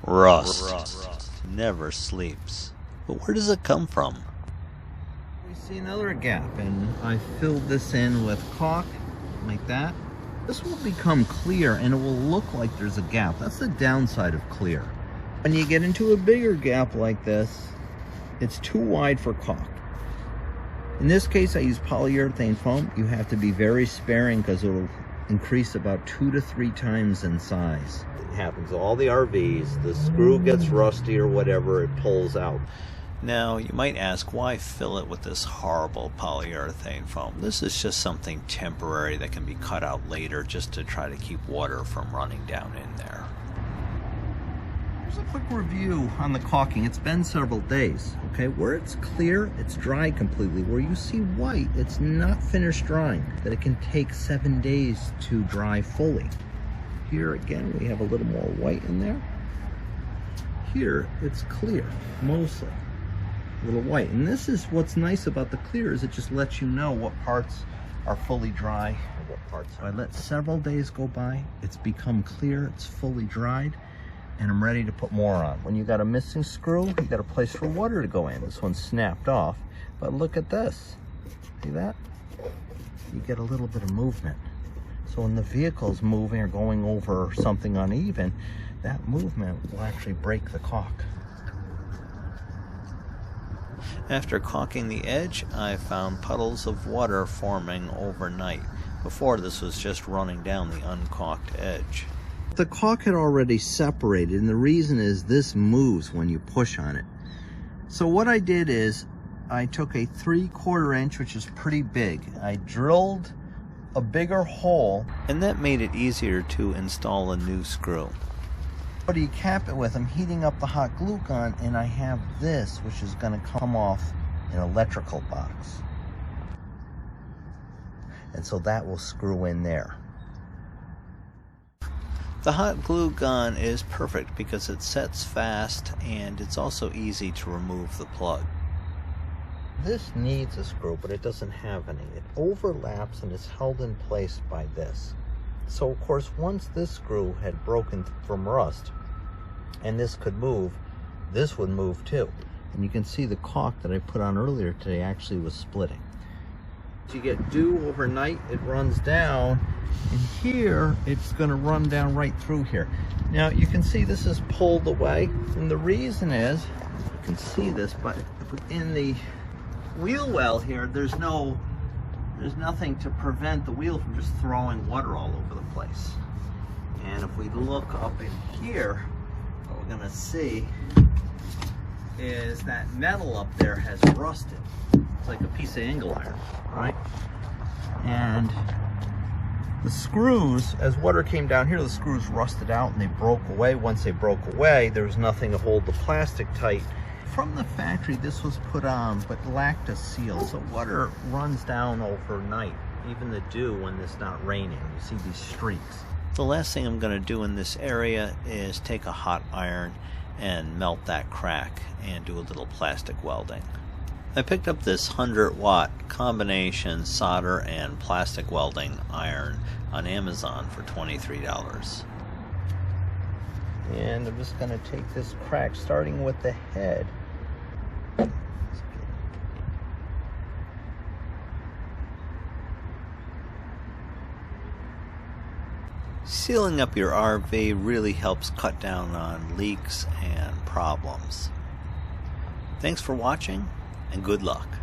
Rust never sleeps. But where does it come from? We see another gap, and I filled this in with caulk like that. This will become clear and it will look like there's a gap. That's the downside of clear. When you get into a bigger gap like this, it's too wide for caulk. In this case, I use polyurethane foam. You have to be very sparing because it will increase about 2 to 3 times in size. It happens to all the RVs. The screw gets rusty or whatever, it pulls out. Now, you might ask, why fill it with this horrible polyurethane foam? This is just something temporary that can be cut out later just to try to keep water from running down in there. Here's a quick review on the caulking. It's been several days, okay? Where it's clear, it's dry completely. Where you see white, it's not finished drying, that it can take 7 days to dry fully. Here again, we have a little more white in there. Here, it's clear, mostly. A little white. And this is what's nice about the clear, is it just lets you know what parts are fully dry and what parts are. I let several days go by, it's become clear, it's fully dried, and I'm ready to put more on. When you got a missing screw, you got a place for water to go in. This one's snapped off, but look at this. See that? You get a little bit of movement. So when the vehicle's moving or going over something uneven, that movement will actually break the caulk. After caulking the edge, I found puddles of water forming overnight. Before, this was just running down the uncaulked edge. The caulk had already separated, and the reason is this moves when you push on it. So what I did is I took a 3/4 inch, which is pretty big. I drilled a bigger hole, and that made it easier to install a new screw. What do you cap it with? I'm heating up the hot glue gun, and I have this, which is going to come off an electrical box. And so that will screw in there. The hot glue gun is perfect because it sets fast and it's also easy to remove the plug. This needs a screw, but it doesn't have any. It overlaps and is held in place by this. So of course, once this screw had broken from rust and this could move, this would move too. And you can see the caulk that I put on earlier today actually was splitting. You get dew overnight, it runs down, and here it's going to run down right through here. Now you can see this is pulled away, and the reason is, you can see this, but in the wheel well here, there's nothing to prevent the wheel from just throwing water all over the place. And if we look up in here, what we're going to see is that metal up there has rusted. It's like a piece of angle iron, right? And the screws, as water came down here, the screws rusted out and they broke away. Once they broke away, there was nothing to hold the plastic tight. From the factory, this was put on, but lacked a seal, so water runs down overnight, even the dew when it's not raining. You see these streaks. The last thing I'm going to do in this area is take a hot iron and melt that crack and do a little plastic welding. I picked up this 100-watt combination solder and plastic welding iron on Amazon for $23. And I'm just going to take this crack, starting with the head. Sealing up your RV really helps cut down on leaks and problems. Thanks for watching, and good luck.